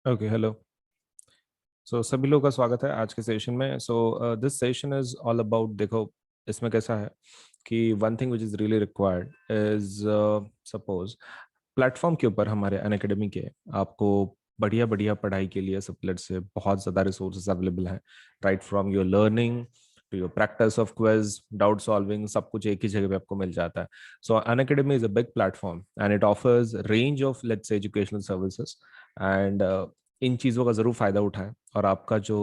Okay, hello. सभी लोगों का स्वागत है आज के सेशन में। This session is all about, देखो इसमें कैसा है कि one thing which is really required is, suppose platform के ऊपर हमारे अनअकैडमी के आपको बढ़िया बढ़िया पढ़ाई के लिए सबलेट से बहुत ज़्यादा रिसोर्सेज अवेलेबल हैं, right from your learning to your practice of quiz, doubt solving, सब कुछ एक ही जगह पे आपको मिल जाता है। सो Unacademy is a big platform and it offers range of let's say educational services and in चीज़ों का ज़रूर फ़ायदा उठाएं और आपका जो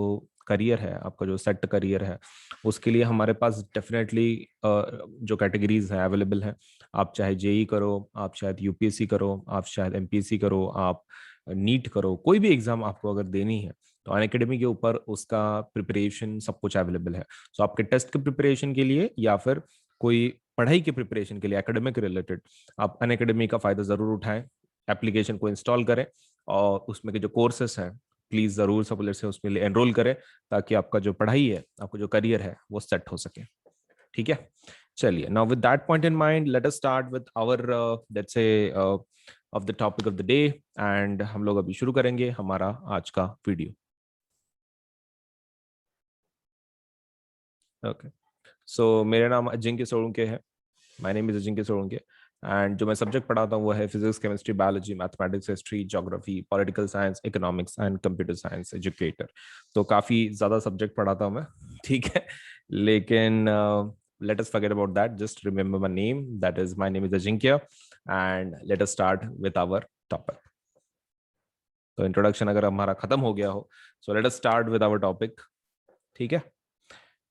करियर है, आपका जो सेट करियर है, उसके लिए हमारे पास डेफिनेटली जो कैटेगरीज हैं अवेलेबल हैं। आप चाहे जेई करो, आप शायद यूपीएससी करो, आप शायद एमपीएससी करो, आप नीट करो, कोई भी एग्जाम आपको अगर देनी है तो अनअकैडमी के ऊपर उसका प्रिपरेशन सब कुछ अवेलेबल है। सो आपके टेस्ट के प्रिपरेशन के लिए या फिर कोई पढ़ाई के प्रिपरेशन के लिए एकेडमिक रिलेटेड आप अनअकैडमी का फायदा जरूर उठाएं। एप्लीकेशन को इंस्टॉल करें और उसमें के जो कोर्सेस हैं प्लीज जरूर सबलेट से उसमें एनरोल करें, ताकि आपका जो पढ़ाई है, आपका जो करियर है वो सेट हो सके। ठीक है, चलिए, now with that point in mind let us start with our let's say off the topic of the day. And हम लोग अभी शुरू करेंगे हमारा आज का वीडियो। ओके, सो मेरा नाम अजिंक्य सोलंके है। My name is Ajinkya Solanke and जो मैं सब्जेक्ट पढ़ाता हूँ वो है physics, chemistry, biology, mathematics, history, geography, political science, economics and computer science educator. तो काफ़ी ज़्यादा सब्जेक्ट पढ़ाता हूँ मैं। ठीक है, लेकिन let us forget about that. Just remember my name. That is, my name is Ajinkya, and let us start with our topic. तो इंट्रोडक्शन अगर हमारा खत्म हो गया हो, so let us start with our topic. ठीक है,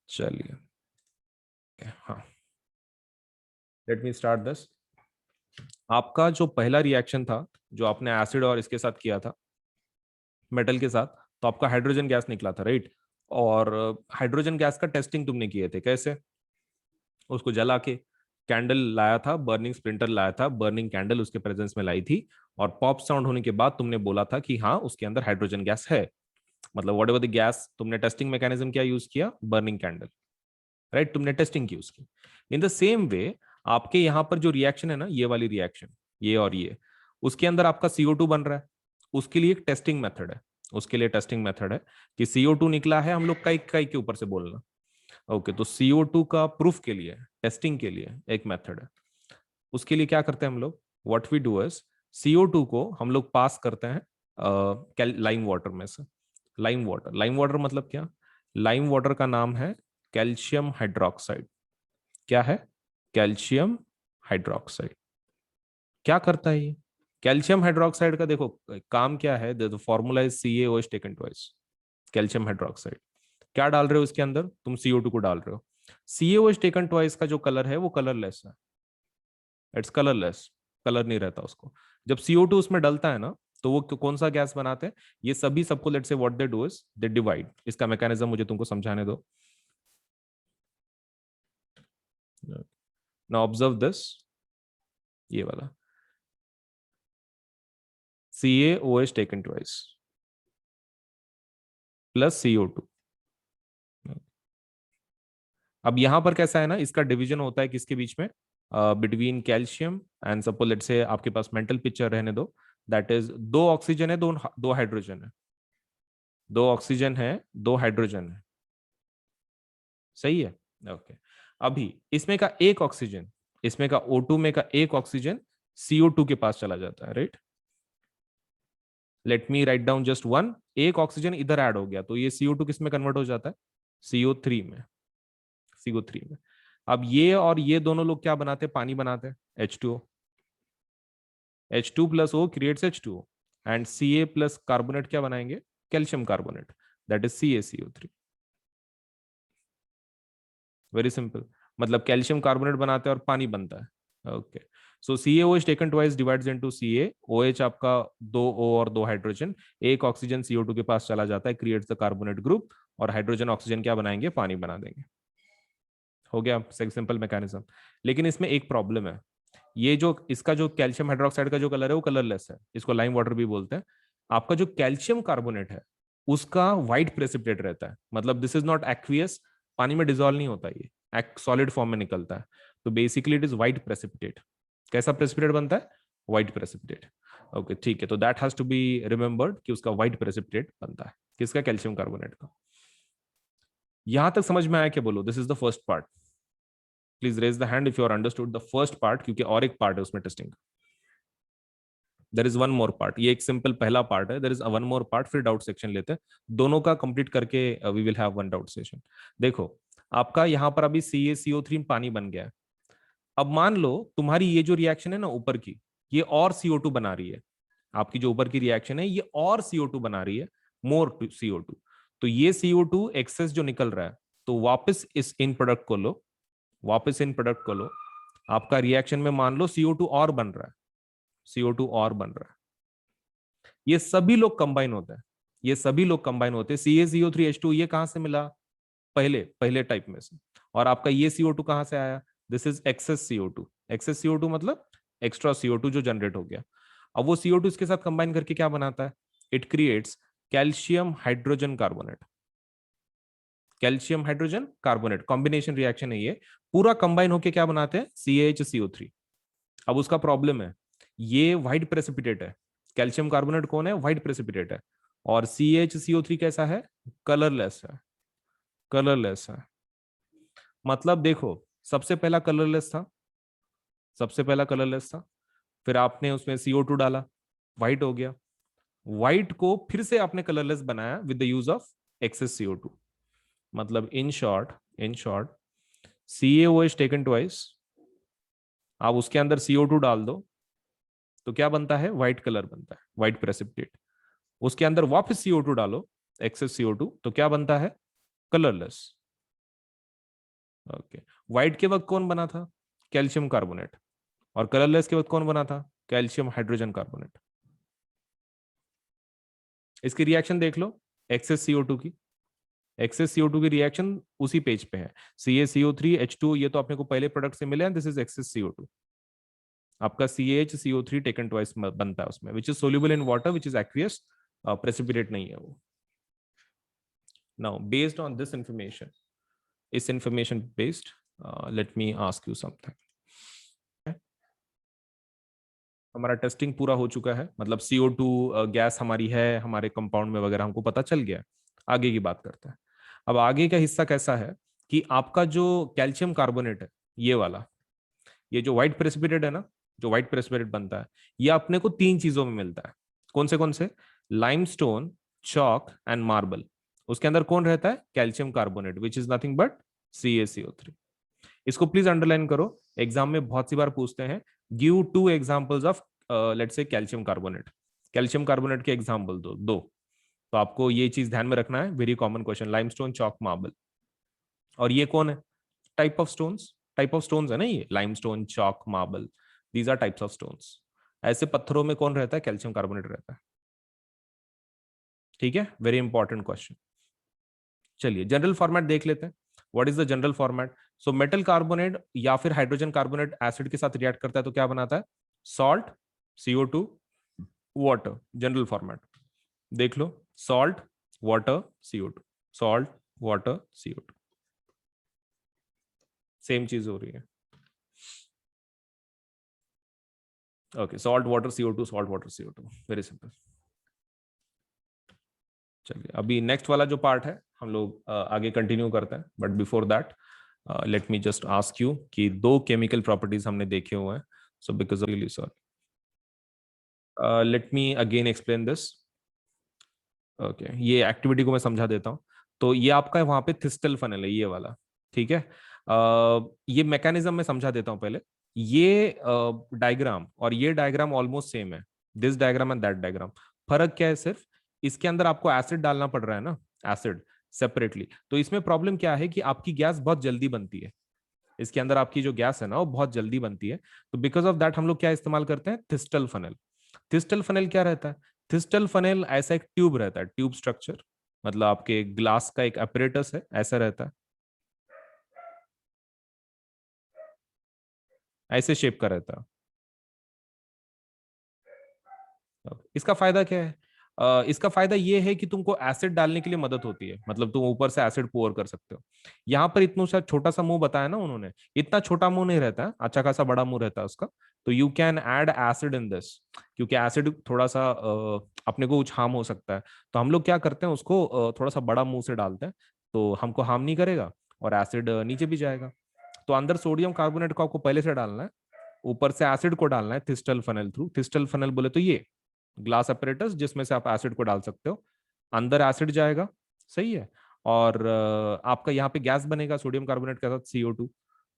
चलिए, हाँ, let me start this. आपका जो पहला रिएक्शन था, जो आपने एसिड और इसके साथ किया था, मेटल के साथ, तो आपका हाइड्रोजन गैस निकला था, राइट? और हाइड्रोजन गैस का टेस्टिंग तुमने किए थे कैसे? उसको जला के कैंडल लाया था, बर्निंग स्प्लिंटर लाया था, बर्निंग कैंडल उसके प्रेजेंस में लाई थी, और पॉप साउंड होने के बाद तुमने बोला था कि हाँ उसके अंदर हाइड्रोजन गैस है। मतलब व्हाट एवर द गैस, तुमने टेस्टिंग मैकेनिज्म क्या यूज किया? Burning candle, right? तुमने टेस्टिंग की उसकी। इन द सेम वे आपके यहाँ पर जो रिएक्शन है ना, ये वाली रिएक्शन, ये और ये, उसके अंदर आपका CO2 बन रहा है। उसके लिए एक टेस्टिंग मेथड है, उसके लिए टेस्टिंग मेथड है कि CO2 निकला है, हम लोग कई कई के ऊपर से बोलना। ओके, तो CO2 का प्रूफ के लिए, टेस्टिंग के लिए एक मेथड है। उसके लिए क्या करते हैं हम लोग? What we do is, CO2 को हम लोग पास करते हैं लाइम वाटर में से। लाइम वाटर, लाइम वाटर मतलब क्या? लाइम वाटर का नाम है कैल्शियम हाइड्रोक्साइड। क्या है? Calcium hydroxide. क्या करता है ये कैल्शियम हाइड्रोक्साइड का? देखो काम क्या है, the formula is CaOH taken twice. Calcium hydroxide क्या डाल रहे हो इसके अंदर? तुम CO2 को डाल रहे हो। CaOH टेकन ट्वाइस का जो कलर है वो कलरलेस है, इट्स कलरलेस, कलर नहीं रहता उसको। जब CO2 उसमें डलता है ना, तो वो कौन सा गैस बनाते हैं? ये सभी सबको let's say what they do is they divide. इसका मैकेनिज्म मुझे तुमको समझाने दो। नाउ ऑब्जर्व दिस, ये वाला CaOH taken twice plus CO2। अब यहां पर कैसा है ना, इसका डिवीजन होता है किसके बीच में? Between calcium and suppose let's say, आपके पास मेंटल पिक्चर रहने दो, दैट इज दो ऑक्सीजन है, दो दो हाइड्रोजन है, दो ऑक्सीजन है, दो हाइड्रोजन है, सही है? ओके, अभी इसमें का एक ऑक्सीजन, इसमें का O2 में का एक ऑक्सीजन CO2 के पास चला जाता है, right? Let me write down just one, एक ऑक्सीजन इधर ऐड हो गया तो ये CO2 किस में कन्वर्ट हो जाता है? CO3 में, CO3 में। अब ये और ये दोनों लोग क्या बनाते हैं? पानी बनाते हैं, H2O। H2 plus O creates H2O and Ca plus carbonate क्या बनाएंगे? Calcium carbonate, that is CaCO3। Very simple, मतलब कैल्शियम कार्बोनेट बनाते हैं और पानी बनता है। ओके, सो CaOH taken twice divides into CaOH, आपका दो O और दो हाइड्रोजन, एक ऑक्सीजन CO2 के पास चला जाता है, क्रिएट्स द कार्बोनेट ग्रुप, और हाइड्रोजन ऑक्सीजन क्या बनाएंगे? पानी बना देंगे। हो गया सिंपल मैकेनिज्म। लेकिन इसमें एक प्रॉब्लम है, ये जो इसका जो कैल्शियम हाइड्रोक्साइड का जो कलर है वो कलरलेस है, इसको लाइम वाटर भी बोलते हैं। आपका जो कैल्शियम कार्बोनेट है उसका व्हाइट प्रेसिपिटेट रहता है, मतलब दिस इज नॉट एक्वियस, पानी में डिजोल्व नहीं होता, ये एक सॉलिड फॉर्म में निकलता है। तो basically it is white precipitate. कैसा प्रेसिपिटेट बनता है? White precipitate. ओके ठीक है, तो that has to be remembered कि उसका व्हाइट प्रेसिपिटेट बनता है किसका, कैल्शियम कार्बोनेट का। यहां तक समझ में आया क्या, बोलो this is the first part. Please raise the hand if you are understood the first part, क्योंकि और एक पार्ट है उसमें टेस्टिंग का। There is one more part, ये एक सिंपल पहला पार्ट है, there is one more part, फिर डाउट सेक्शन लेते हैं, दोनों का कंप्लीट करके we will have one doubt session. देखो आपका यहाँ पर अभी CaCO3 पानी बन गया है। अब मान लो तुम्हारी ये जो रिएक्शन है ना ऊपर की, ये और CO2 बना रही है, आपकी जो ऊपर की रिएक्शन है ये और CO2 बना रही है, मोर CO2। तो ये CO2 एक्सेस जो निकल रहा है, तो वापस इस इन प्रोडक्ट को लो, वापस इन प्रोडक्ट को लो, आपका रिएक्शन में मान लो CO2 और बन रहा है, CO2 और बन रहा है, ये सभी लोग कंबाइन होते हैं, ये सभी लोग कंबाइन होते हैं। CaCO3H2 ये कहां से मिला, पहले पहले टाइप में से, और आपका ये CO2 कहां से आया, this is access CO2। Access CO2 मतलब एक्स्ट्रा CO2 जो जनरेट हो गया। अब वो CO2 इसके साथ कंबाइन करके क्या बनाता है, it creates calcium hydrogen carbonate. Calcium hydrogen carbonate combination reaction है ये, पूरा कंबाइन होके क्या बनाते हैं, CaHCO3। अब उसका प्रॉब्लम है, ये व्हाइट प्रेसिपिटेट है, कैल्शियम कार्बोनेट कौन है, व्हाइट प्रेसिपिटेट है, और CaHCO3 कैसा है, कलरलेस है, कलरलेस है। मतलब देखो सबसे पहला कलरलेस था, सबसे पहला कलरलेस था, फिर आपने उसमें CO2 डाला, व्हाइट हो गया, व्हाइट को फिर से आपने कलरलेस बनाया with the use of excess CO2। मतलब in short CaOH taken twice, आप उसके अंदर CO2 डाल दो तो क्या बनता है, व्हाइट कलर बनता है, व्हाइट प्रेसिपिटेट। उसके अंदर वापस CO2 डालो, एक्सेस CO2, तो क्या बनता है, कलरलेस। ओके, व्हाइट के वक्त कौन बना था, कैल्शियम कार्बोनेट, और कलरलेस के वक्त कौन बना था, कैल्शियम हाइड्रोजन कार्बोनेट। इसकी रिएक्शन देख लो, एक्सेस CO2 की, एक्सेस CO2 की रिएक्शन उसी पेज पे है, CaCO3H2 ये तो अपने को पहले प्रोडक्ट से मिले हैं, दिस इज एक्सेस CO2। आपका CaHCO3 टेकन ट्वाइस बनता है उसमें, which is soluble in water, which is aqueous, precipitate नहीं है वो। Now based on this information, इस information based let me ask you something. हमारा टेस्टिंग पूरा हो चुका है, मतलब CO2 गैस हमारी है हमारे कंपाउंड में वगैरह, हमको पता चल गया। आगे की बात करते हैं। अब आगे का हिस्सा कैसा है कि आपका जो कैल्शियम कार्बोनेट है, ये वाला, ये जो व्हाइट प्रेसिपिटेट है ना, जो व्हाइट प्रेसिपिटेट बनता है, ये अपने को तीन चीजों में मिलता है। कौन से, लाइमस्टोन, चॉक एंड मार्बल। उसके अंदर कौन रहता है, calcium carbonate, which is nothing but CaCO3। इसको प्लीज अंडरलाइन करो, एग्जाम में बहुत सी बार पूछते हैं, give to examples of let's say calcium carbonate, calcium carbonate के एग्जांपल दो दो। तो आपको ये चीज ध्यान में रखना है, very common question, limestone, chalk, marble. और ये कौन है, टाइप ऑफ स्टोन्स है ना, ये limestone, chalk, marble, these are types of stones. ऐसे पत्थरों में कौन रहता है, कैल्शियम कार्बोनेट रहता है। ठीक है, वेरी इंपॉर्टेंट क्वेश्चन। चलिए जनरल फॉर्मेट देख लेते हैं, what is the general format. So metal carbonate या फिर हाइड्रोजन कार्बोनेट एसिड के साथ रिएक्ट करता है तो क्या बनाता है, salt, CO2, water. General format देख लो, salt, water, CO2, salt, water, CO2, same चीज हो रही है। Okay, salt water CO2, salt water CO2, very simple. चलिए अभी नेक्स्ट वाला जो पार्ट है हम लोग आगे कंटिन्यू करते हैं, but before that let me just ask you कि दो केमिकल प्रॉपर्टीज हमने देखे हुए हैं, so because really sorry, let me again explain this. Okay, ये एक्टिविटी को मैं समझा देता हूँ। तो ये आपका वहां पे थिस्टल फनल है, ये वाला, ठीक है। ये मैकेनिज्म मैं समझा देता हूँ पहले। ये डायग्राम और ये डायग्राम ऑलमोस्ट सेम है, this diagram and that diagram. फर्क क्या है, सिर्फ इसके अंदर आपको एसिड डालना पड़ रहा है ना, एसिड सेपरेटली। तो इसमें प्रॉब्लम क्या है कि आपकी गैस बहुत जल्दी बनती है, इसके अंदर आपकी जो गैस है ना वो बहुत जल्दी बनती है। तो बिकॉज ऑफ दैट हम लोग क्या इस्तेमाल करते हैं, थिस्टल फनल। थिस्टल फनल क्या रहता है, थिस्टल फनल ऐसा एक ट्यूब रहता है, ट्यूब स्ट्रक्चर, मतलब आपके ग्लास का एक अपरेटस है, ऐसा रहता है, ऐसे शेप का रहता है। इसका फायदा क्या है, इसका फायदा ये है कि तुमको एसिड डालने के लिए मदद होती है, मतलब तुम ऊपर से एसिड पोर कर सकते हो। यहाँ पर इतना सा छोटा सा मुंह बताया ना उन्होंने, इतना छोटा मुंह नहीं रहता है, अच्छा खासा बड़ा मुंह रहता है उसका। तो you can add acid in this, क्योंकि एसिड थोड़ा सा अपने को कुछ हार्म हो सकता है। तो हम लोग क्या करते हैं, उसको थोड़ा सा बड़ा मुंह से डालते हैं, तो हमको हार्म नहीं करेगा और एसिड नीचे भी जाएगा। तो अंदर सोडियम कार्बोनेट को आपको पहले से डालना है, ऊपर से एसिड को डालना है thistle funnel through. Thistle funnel बोले तो ये ग्लास अपरेटस जिसमें से आप एसिड को डाल सकते हो, अंदर एसिड जाएगा, सही है। और आपका यहाँ पे गैस बनेगा सोडियम कार्बोनेट के साथ CO2,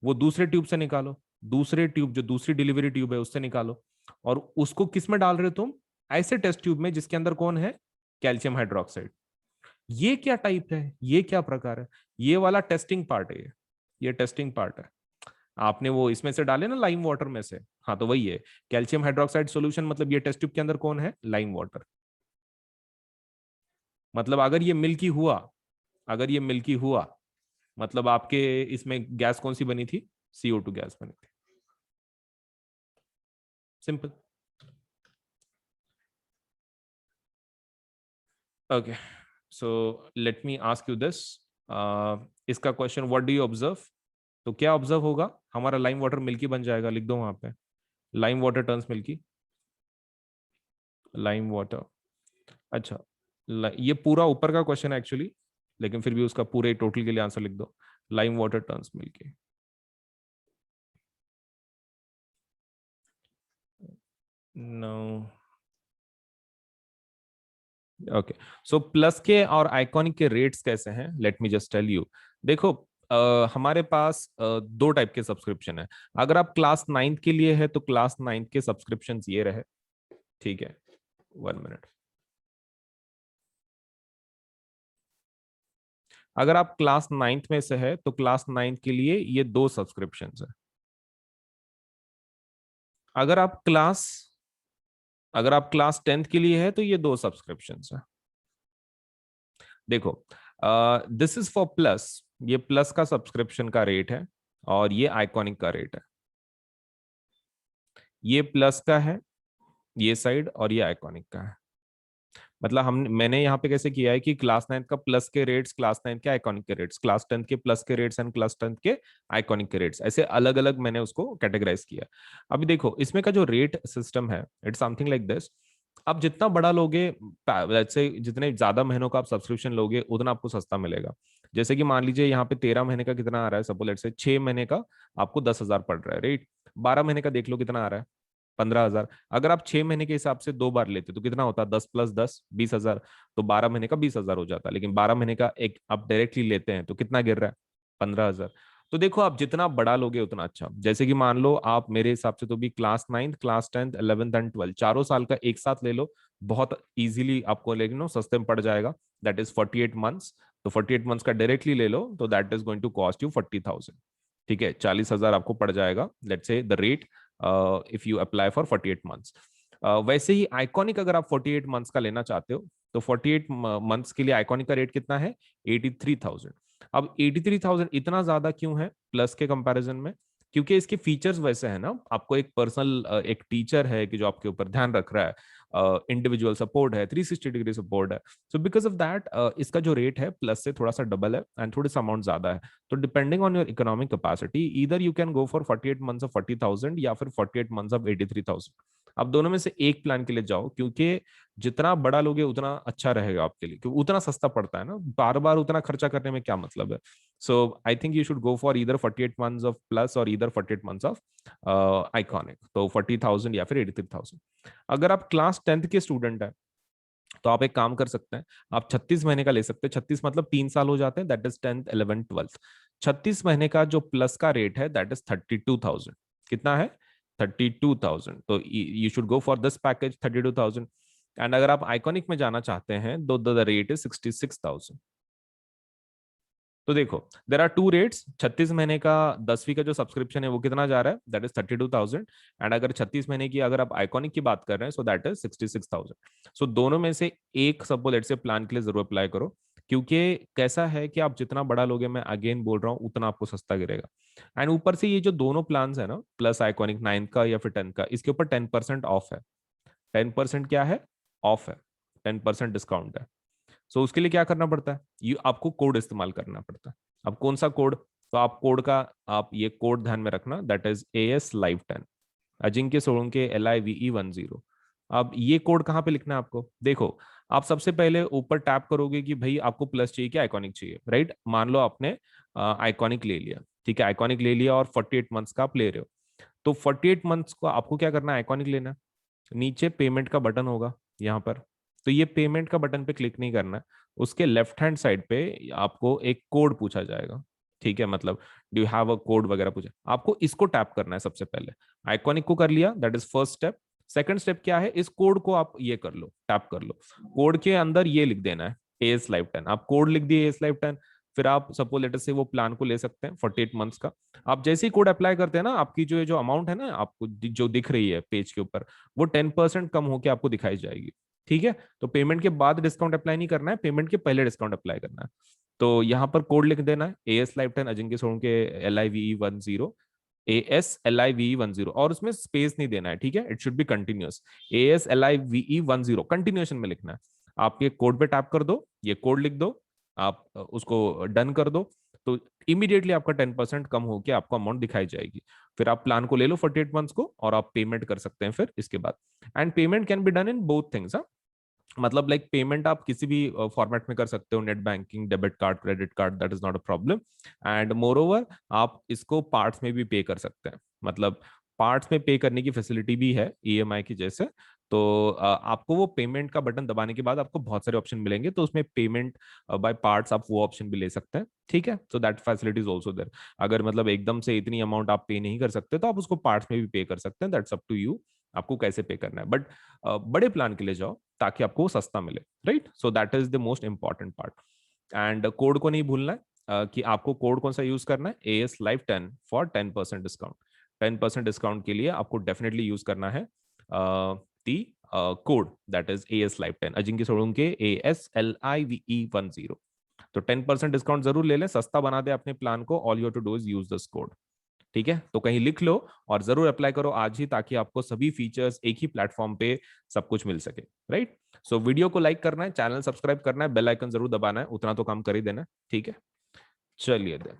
वो दूसरे ट्यूब से निकालो, दूसरे ट्यूब जो दूसरी डिलीवरी ट्यूब है उससे निकालो, और उसको किस में डाल रहे हो तुम, ऐसे टेस्ट ट्यूब में जिसके अंदर कौन है, कैल्शियम हाइड्रोक्साइड। ये क्या टाइप है, ये क्या प्रकार है, ये वाला टेस्टिंग पार्ट है, ये टेस्टिंग पार्ट है। आपने वो इसमें से डाले ना लाइम वाटर में से, हाँ तो वही है कैल्शियम हाइड्रोक्साइड सॉल्यूशन, मतलब ये टेस्ट ट्यूब के अंदर कौन है, लाइम वाटर। मतलब अगर ये मिल्की हुआ, अगर ये मिल्की हुआ, मतलब आपके इसमें गैस कौन सी बनी थी, CO2 गैस बनी थी, simple. Okay, so let me ask you this, इसका question, what do you observe. तो क्या ऑब्जर्व होगा, हमारा लाइम वाटर मिल्की बन जाएगा, लिख दो वहां पे, lime water turns milky, lime water. अच्छा, ये पूरा ऊपर का क्वेश्चन है एक्चुअली, लेकिन फिर भी उसका पूरे टोटल के लिए आंसर लिख दो, lime water turns milky. No, okay. So plus के और आइकॉनिक के रेट्स कैसे हैं, let me just tell you. देखो, हमारे पास दो टाइप के सब्सक्रिप्शन है। अगर आप क्लास 9 के लिए है तो क्लास 9 के सब्सक्रिप्शन ये रहे, ठीक है, 1 मिनट। अगर आप क्लास 9th में से है तो क्लास 9 के लिए ये दो सब्सक्रिप्शन है। अगर आप क्लास अगर आप क्लास 10th के लिए है तो ये दो सब्सक्रिप्शन है। देखो, दिस इज फॉर प्लस, ये प्लस का सब्सक्रिप्शन का रेट है, और ये आइकॉनिक का रेट है। ये प्लस का है ये साइड, और ये आइकॉनिक का है। मतलब हम मैंने यहाँ पे कैसे किया है कि क्लास 9 का प्लस के रेट्स, क्लास 9 के आइकॉनिक के रेट्स, क्लास 10 के प्लस के रेट्स एंड क्लास 10 के आइकॉनिक के रेट्स, ऐसे अलग अलग मैंने उसको कैटेगराइज किया। अभी देखो इसमें का जो रेट सिस्टम है, इट्स समथिंग लाइक दिस। आप जितना बड़ा लोगे, से जितने ज्यादा महीनों का आप सब्सक्रिप्शन लोगे उतना आपको सस्ता मिलेगा। जैसे कि मान लीजिए यहाँ पे 13 महीने का कितना आ रहा है, सपोज लेट से 6 महीने का आपको 10,000 पड़ रहा है, राइट। 12 महीने का देख लो कितना आ रहा है, 15,000। अगर आप 6 महीने के हिसाब से दो बार लेते तो कितना होता, 10 + 10 20,000। तो 12 महीने का 20,000 हो जाता, लेकिन 12 महीने का एक आप डायरेक्टली लेते हैं तो कितना गिर रहा है, 15,000। तो देखो आप जितना बड़ा लोगे उतना अच्छा। जैसे कि मान लो आप मेरे हिसाब से तो भी class 9th, class 10th, 11th and 12th चारों साल का एक साथ ले लो, बहुत इजीली आपको लेकिन नो सस्ते में पड़ जाएगा। That is 48 months. तो 48 मंथ्स का डायरेक्टली ले लो तो that is going to cost you 40,000। ठीक है, 40,000 आपको पड़ जाएगा, let's say the rate, if you apply for 48 months. वैसे ही आइकॉनिक अगर आप 48 मंथ्स का लेना चाहते हो तो 48 मंथ्स के लिए आइकॉनिक का रेट कितना है, 83,000। अब 83,000 इतना ज्यादा क्यों है प्लस के कंपैरिजन में, क्योंकि इसके फीचर्स वैसे हैं ना, आपको एक पर्सनल एक टीचर है कि जो आपके ऊपर ध्यान रख रहा है, इंडिविजुअल सपोर्ट है, 360 डिग्री सपोर्ट है। सो बिकॉज ऑफ दैट इसका जो रेट है प्लस से थोड़ा सा डबल है एंड थोड़ी सा अमाउंट ज्यादा है। तो depending on your economic capacity, इधर you can go for 48 months of 40,000 या फिर 48 मंथ्स ऑफ 83,000। आप दोनों में से एक प्लान के लिए जाओ, क्योंकि जितना बड़ा लोगे उतना अच्छा रहेगा आपके लिए, क्योंकि उतना सस्ता पड़ता है ना, बार बार उतना खर्चा करने में क्या मतलब है। So I think you should go for इधर 48 मंथ्स ऑफ प्लस और इधर 48 मंथ्स ऑफ आइकॉनिक, तो 40,000 या फिर 83,000। अगर आप क्लास 10th के स्टूडेंट हैं तो आप एक काम कर सकते हैं, आप 36 महीने का ले सकते हैं। 36 मतलब 3 साल हो जाते हैं, that is 10th 11th 12th। 36 महीने का जो प्लस का रेट है दैट इज 32,000। कितना है, 32,000। तो you should go for this package 32,000। And अगर आप आइकॉनिक में जाना चाहते हैं तो द रेट इज 66,000। तो देखो देर आर टू रेट्स। 36 महीने का 10वीं का जो सब्सक्रिप्शन है वो कितना जा रहा है, दैट इज 32,000। एंड अगर 36 महीने की अगर आप आइकॉनिक की बात कर रहे हैं सो दैट इज 66,000। सो दोनों में से एक सपोज लेट से प्लान के लिए जरूर अप्लाई करो, क्योंकि कैसा है कि आप जितना बड़ा लोगे, मैं अगेन बोल रहा हूँ, उतना आपको सस्ता गिरेगा। एंड ऊपर से ये जो दोनों प्लान है ना, प्लस आइकॉनिक 9th का या फिर 10th का, इसके ऊपर 10% ऑफ है। 10% क्या है, ऑफ है। 10% डिस्काउंट है। सो उसके लिए क्या करना पड़ता है, ये आपको कोड इस्तेमाल करना पड़ता है। अब कौन सा कोड, तो आप कोड का, आप ये कोड ध्यान में रखना, that is AS Live 10, Ajinkya Solanke LIVE10। अब ये कोड कहाँ पे लिखना है आपको, देखो आप सबसे पहले ऊपर टैप करोगे कि भाई आपको प्लस चाहिए कि आइकॉनिक चाहिए, राइट। मान लो आपने आइकॉनिक ले लिया, ठीक है, आइकॉनिक ले लिया और 48 मंथ्स का आप ले रहे हो, तो 48 मंथ्स को आपको क्या करना है, आइकॉनिक लेना है। नीचे पेमेंट का बटन होगा यहाँ पर, तो ये पेमेंट का बटन पे क्लिक नहीं करना है, उसके लेफ्ट हैंड साइड पे आपको एक कोड पूछा जाएगा, ठीक है, मतलब do you have a code वगैरह पूछा, आपको इसको टैप करना है सबसे पहले। आइकॉनिक को कर लिया, that is first step. Second step क्या है, इस कोड को आप ये कर लो, टैप कर लो, कोड के अंदर ये लिख देना है AS Live 10, आप कोड लिख दिए AS Live 10। फिर आप सपोज लेटर से वो प्लान को ले सकते हैं 48 मंथ्स का। आप जैसे ही कोड अप्लाई करते हैं ना, आपकी जो अमाउंट है ना आपको जो दिख रही है पेज के ऊपर, वो 10% कम होकर आपको दिखाई जाएगी, ठीक है। तो पेमेंट के बाद डिस्काउंट अप्लाई नहीं करना है, पेमेंट के पहले डिस्काउंट अप्लाई करना है। तो यहाँ पर कोड लिख देना है AS Live 10 Ajinkya Solanke LIVE10, ASLIVE10, और उसमें स्पेस नहीं देना है, ठीक है, it should be continuous. ASLIVE10 continuation में लिखना है। आप ये कोड पे टैप कर दो, ये कोड लिख दो, आप उसको डन कर दो, तो इमीडिएटली आपका 10% कम होकर आपको अमाउंट दिखाई जाएगी। फिर आप प्लान को ले लो 48 मंथ्स को, और आप पेमेंट कर सकते हैं फिर इसके बाद। And payment can be done in both things, मतलब लाइक पेमेंट आप किसी भी फॉर्मेट में कर सकते हो, net banking, debit card, credit card, that is not a problem. And more over आप इसको पार्ट्स में भी पे कर सकते हैं, मतलब पार्ट्स में पे करने की फैसिलिटी भी है EMI की जैसे। तो आपको वो पेमेंट का बटन दबाने के बाद आपको बहुत सारे ऑप्शन मिलेंगे, तो उसमें पेमेंट बाय पार्ट्स आप वो ऑप्शन भी ले सकते हैं, ठीक है। So that facility is also there. अगर मतलब एकदम से इतनी अमाउंट आप पे नहीं कर सकते, तो आप उसको पार्ट्स में भी पे कर सकते हैं, दैट्स अप टू यू, आपको कैसे पे करना है। बट बड़े प्लान के लिए जाओ ताकि आपको सस्ता मिले, right. So that is the most important part. And code को नहीं भूलना है कि आपको कोड कौन सा यूज करना है, AS Live 10 for 10% discount. 10% discount के लिए आपको डेफिनेटली यूज करना है दी code, that is AS Live 10 Ajinkya Solanke ASLIVE10। तो 10% डिस्काउंट जरूर ले लें, सस्ता बना दे अपने प्लान को, all you to do is use this code, ठीक है। तो कहीं लिख लो और जरूर अप्लाई करो आज ही, ताकि आपको सभी फीचर्स एक ही प्लेटफॉर्म पे सब कुछ मिल सके, राइट। सो वीडियो को लाइक करना है, चैनल सब्सक्राइब करना है, बेल आइकन जरूर दबाना है, उतना तो काम कर ही देना है, ठीक है। चलिए देन,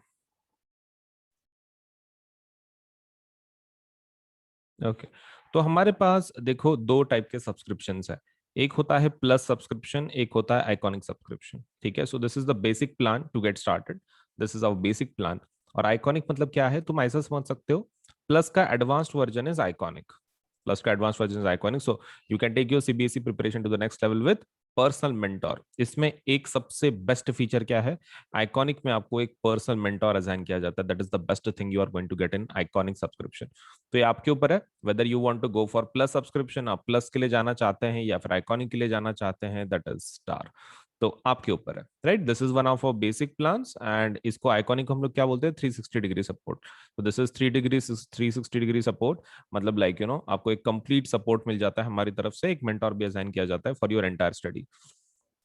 ओके। तो हमारे पास देखो दो टाइप के सब्सक्रिप्शन है, एक होता है प्लस सब्सक्रिप्शन, एक होता है आइकॉनिक सब्सक्रिप्शन, ठीक है। So this is the basic plan to get started, this is our basic plan. और आइकॉनिक मतलब क्या है, तुम ऐसा समझ सकते हो, प्लस का advanced version is iconic, plus का advance version is iconic. So you can take your CBSE preparation to the next level with personal mentor. इसमें एक सबसे बेस्ट फीचर क्या है, आइकॉनिक में आपको एक पर्सनल मेंटोर असाइन किया जाता है, that is the best thing you are going to get in iconic subscription. तो ये आपके ऊपर है whether you want to go for plus subscription, आप प्लस के लिए जाना चाहते हैं या फिर आइकॉनिक के लिए जाना चाहते हैं, दैट इज स्टार। तो आपके ऊपर है, right. This is one of our basic plans, and इसको आइकॉनिक हम लोग क्या बोलते हैं, 360 डिग्री सपोर्ट। तो दिस इज 360 डिग्री सपोर्ट, मतलब लाइक यू नो आपको एक कंप्लीट सपोर्ट मिल जाता है हमारी तरफ से, एक मेंटोर भी असाइन किया जाता है for your entire study.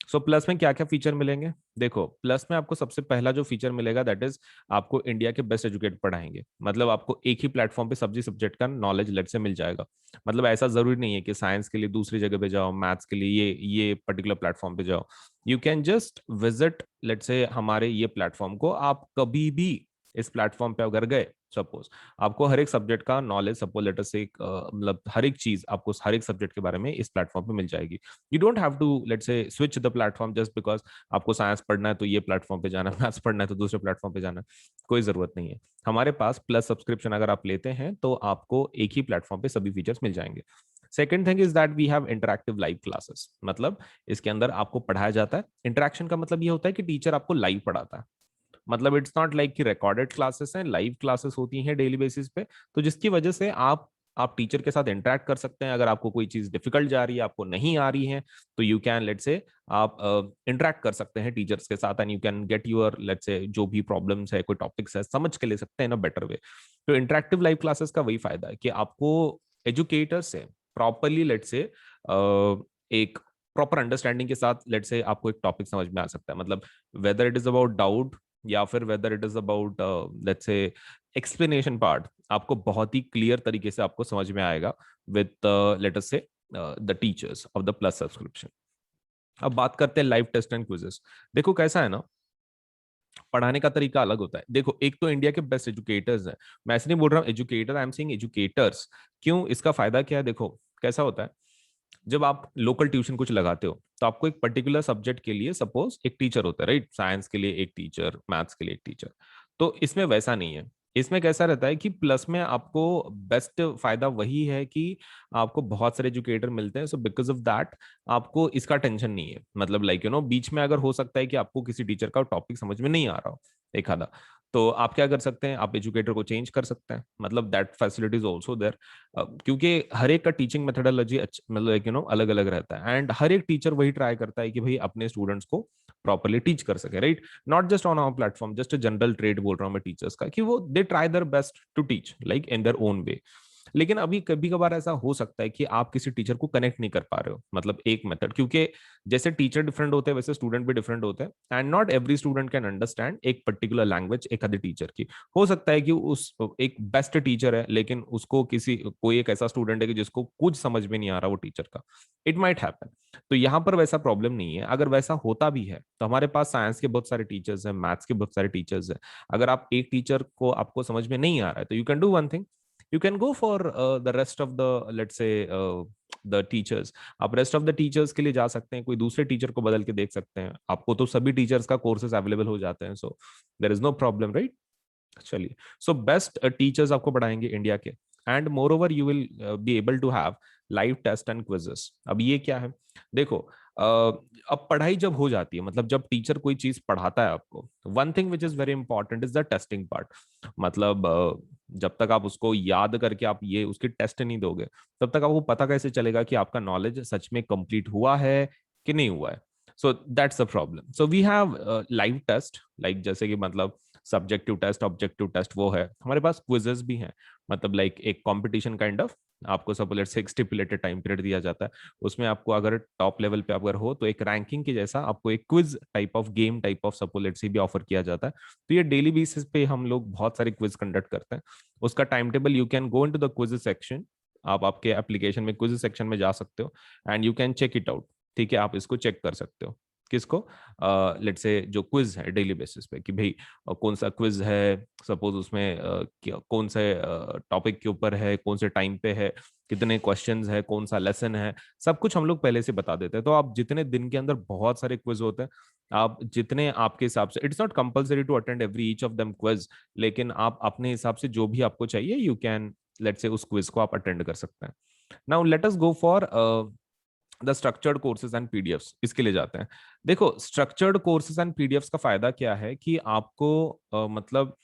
So plus में क्या क्या फीचर मिलेंगे, देखो प्लस में आपको सबसे पहला जो फीचर मिलेगा, दैट इज आपको इंडिया के बेस्ट एजुकेट पढ़ाएंगे, मतलब आपको एक ही प्लेटफॉर्म पे सभी सब्जेक्ट का नॉलेज लेट से मिल जाएगा। मतलब ऐसा जरूरी नहीं है कि साइंस के लिए दूसरी जगह पे जाओ, मैथ्स के लिए ये पर्टिकुलर प्लेटफॉर्म पे जाओ। You can just visit let say हमारे ये प्लेटफॉर्म को, आप कभी भी इस प्लेटफॉर्म पे अगर गए, सपोज आपको हर एक सब्जेक्ट का नॉलेज, सपोज लेटर से मतलब हर एक चीज आपको हर एक सब्जेक्ट के बारे में इस प्लेटफॉर्म पे मिल जाएगी। You don't have to let's say switch the platform just because आपको साइंस पढ़ना है तो ये प्लेटफॉर्म पे जाना है, मैथ्स पढ़ना है तो दूसरे प्लेटफॉर्म पे जाना है, कोई जरूरत नहीं है। हमारे पास प्लस सब्सक्रिप्शन अगर आप लेते हैं तो आपको एक ही प्लेटफॉर्म पे सभी फीचर्स मिल जाएंगे। Second thing is that we have interactive live classes, मतलब इसके अंदर आपको पढ़ाया जाता है। इंटरेक्शन का मतलब ये होता है कि टीचर आपको लाइव पढ़ाता है, मतलब इट्स नॉट लाइक कि रिकॉर्डेड क्लासेस हैं, लाइव क्लासेस होती हैं डेली बेसिस पे। तो जिसकी वजह से आप टीचर के साथ इंटरेक्ट कर सकते हैं, अगर आपको कोई चीज डिफिकल्ट जा रही है, आपको नहीं आ रही है, तो यू कैन लेट से आप इंटरेक्ट कर सकते हैं टीचर्स के साथ, and you can get your let say जो भी प्रॉब्लम्स है, कोई टॉपिक्स है, समझ के ले सकते हैं इन अ बेटर वे। तो इंटरेक्टिव लाइव क्लासेस का वही फायदा है कि आपको एजुकेटर से प्रॉपरली लेट से एक प्रॉपर अंडरस्टैंडिंग के साथ लेट से आपको एक टॉपिक समझ में आ सकता है, मतलब whether it is about doubt या फिर whether it is about let's say explanation part, आपको बहुत ही क्लियर तरीके से आपको समझ में आएगा विद लेट अस से the teachers of the Plus subscription. अब बात करते हैं लाइव टेस्ट एंड क्विजेस। देखो कैसा है ना, पढ़ाने का तरीका अलग होता है। देखो एक तो इंडिया के बेस्ट एजुकेटर्स हैं, मैं ऐसे नहीं बोल रहा हूँ educator, I am saying educators. क्यों, इसका फायदा क्या है, देखो कैसा होता है, जब आप लोकल ट्यूशन कुछ लगाते हो तो आपको एक पर्टिकुलर सब्जेक्ट के लिए सपोज एक टीचर होता है, राइट, साइंस के लिए एक टीचर, मैथ्स के लिए एक टीचर। तो इसमें वैसा नहीं है। इसमें कैसा रहता है कि प्लस में आपको बेस्ट फायदा वही है कि आपको बहुत सारे एजुकेटर मिलते हैं, सो बिकॉज ऑफ दैट आपको इसका टेंशन नहीं है। मतलब लाइक यू नो, बीच में अगर हो सकता है कि आपको किसी टीचर का टॉपिक समझ में नहीं आ रहा हो एक आधा, तो आप क्या कर सकते हैं, आप एजुकेटर को चेंज कर सकते हैं। मतलब that facility is also there, क्योंकि हर एक का टीचिंग मेथोडोलॉजी मतलब यू नो अलग अलग रहता है, एंड हर एक टीचर वही ट्राई करता है कि भाई अपने स्टूडेंट्स को प्रॉपरली टीच कर सके, right. Not just on our platform, just general trade बोल रहा हूँ मैं टीचर्स का, कि वो they try their best to teach like in their own way. लेकिन अभी कभी कभार ऐसा हो सकता है कि आप किसी टीचर को कनेक्ट नहीं कर पा रहे हो, मतलब एक मेथड, क्योंकि जैसे टीचर डिफरेंट होते हैं वैसे स्टूडेंट भी डिफरेंट होते हैं, and not every student can understand एक पर्टिकुलर लैंग्वेज एक आधे टीचर की। हो सकता है कि उस एक बेस्ट टीचर है लेकिन उसको किसी कोई एक ऐसा स्टूडेंट है कि जिसको कुछ समझ में नहीं आ रहा वो टीचर का, इट माइट हैपन। तो यहाँ पर वैसा प्रॉब्लम नहीं है। अगर वैसा होता भी है तो हमारे पास साइंस के बहुत सारे टीचर्स हैं, मैथ्स के बहुत सारे टीचर्स हैं। अगर आप एक टीचर को आपको समझ में नहीं आ रहा है तो you can do one thing, you can go for the rest of the, let's say, the teachers। आप रेस्ट ऑफ द टीचर्स के लिए जा सकते हैं, कोई दूसरे टीचर को बदल के देख सकते हैं, आपको तो सभी टीचर्स का कोर्सेज अवेलेबल हो जाते हैं, so there is no problem, right. चलिए, सो बेस्ट टीचर्स आपको पढ़ाएंगे इंडिया के, and moreover you will be able to have live test and quizzes. अब ये क्या है, देखो अब पढ़ाई जब हो जाती है, मतलब जब टीचर कोई चीज पढ़ाता है आपको, one thing which is very important is the testing part. मतलब जब तक आप उसको याद करके आप ये उसकी टेस्ट नहीं दोगे, तब तक आपको पता कैसे चलेगा कि आपका नॉलेज सच में कंप्लीट हुआ है कि नहीं हुआ है। So that's the problem. So we have live test, like जैसे कि मतलब सब्जेक्टिव टेस्ट, ऑब्जेक्टिव टेस्ट वो है, हमारे पास क्विजेस भी हैं। मतलब लाइक एक कंपटीशन काइंड ऑफ, आपको सपोज लेट्स से एक स्टिपुलेटेड टाइम पीरियड दिया जाता है, उसमें आपको अगर टॉप लेवल पे अगर हो तो एक रैंकिंग के जैसा आपको एक quiz type of game type of suppose let's say भी ऑफर किया जाता है। तो ये डेली बेसिस पे हम लोग बहुत सारे क्विज कंडक्ट करते हैं। उसका time table, you can go into the quiz section, आप आपके एप्लीकेशन में क्विज सेक्शन में जा सकते हो and you can check it out. ठीक है, आप इसको चेक कर सकते हो। किसको, लेट्स से जो क्विज है डेली बेसिस पे, कि भाई कौन सा क्विज है, सपोज उसमें कौन से टॉपिक के ऊपर है, कौन से टाइम पे है, कितने क्वेश्चंस है, कौन सा लेसन है, सब कुछ हम लोग पहले से बता देते हैं। तो आप जितने दिन के अंदर बहुत सारे क्विज होते हैं, आप जितने आपके हिसाब से, it's not compulsory to attend every each of them quiz, लेकिन आप अपने हिसाब से जो भी आपको चाहिए यू कैन, लेट्स से उस क्विज को आप अटेंड कर सकते हैं। Now let us go for the structured courses and PDFs, इसके लिए जाते हैं। देखो स्ट्रक्चर्ड कोर्सेज एंड पीडीएफ्स का फायदा क्या है कि आपको मतलब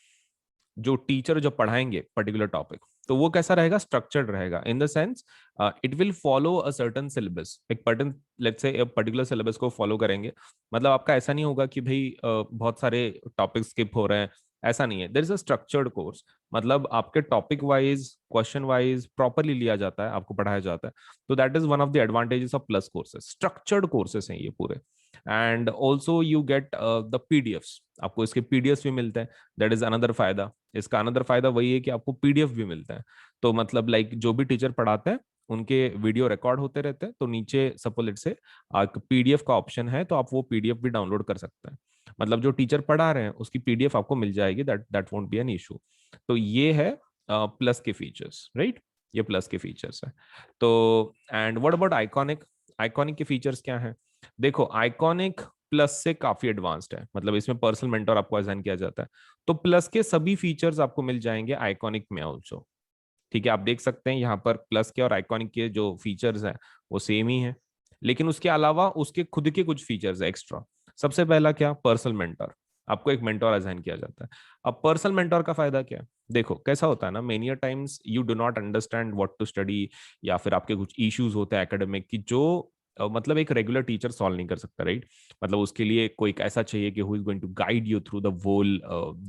जो टीचर जो पढ़ाएंगे पर्टिकुलर टॉपिक, तो वो कैसा रहेगा, स्ट्रक्चर्ड रहेगा, in the sense it will follow a certain syllabus, एक पर्टन लेट्स से पर्टिकुलर सिलेबस को फॉलो करेंगे। मतलब आपका ऐसा नहीं होगा कि भाई बहुत सारे टॉपिक स्किप हो रहे हैं, ऐसा नहीं है। There is a structured course, मतलब आपके topic wise question wise properly लिया जाता है, आपको पढ़ाया जाता है। तो that is one of the advantages of plus courses, structured courses हैं ये पूरे। And also you get the PDFs, आपको इसके पीडीएफ्स भी मिलते हैं, दैट इज अनदर फायदा। इसका अनदर फायदा वही है कि आपको पीडीएफ भी मिलता है। तो मतलब लाइक जो भी टीचर पढ़ाते हैं उनके वीडियो रिकॉर्ड होते रहते हैं, तो नीचे सपोज लेट से पीडीएफ का ऑप्शन है, तो आप वो पीडीएफ भी डाउनलोड कर सकते हैं। मतलब जो टीचर पढ़ा रहे हैं उसकी पीडीएफ आपको मिल जाएगी, that that won't be an issue. तो ये है प्लस के फीचर्स, राइट। ये प्लस के फीचर्स है। तो and what about iconic, iconic के फीचर्स क्या हैं। देखो आइकॉनिक प्लस से काफी एडवांस्ड है, मतलब इसमें पर्सनल मेंटर आपको असाइन किया जाता है। तो प्लस के सभी फीचर्स आपको मिल जाएंगे आइकॉनिक में ऑल्सो। ठीक है, आप देख सकते हैं यहाँ पर प्लस के और आइकॉनिक के जो फीचर्स हैं वो सेम ही है, लेकिन उसके अलावा उसके खुद के कुछ फीचर्स है एक्स्ट्रा। सबसे पहला क्या, पर्सनल मेंटर, आपको एक मेंटर असाइन किया जाता है। अब पर्सनल मेंटर का फायदा क्या है, देखो कैसा होता है ना, many times you do not understand what to study, या फिर आपके कुछ इश्यूज होते हैं एकेडमिक की जो मतलब एक रेगुलर टीचर सॉल्व नहीं कर सकता, राइट। मतलब उसके लिए कोई एक ऐसा चाहिए कि who is going to guide you through the whole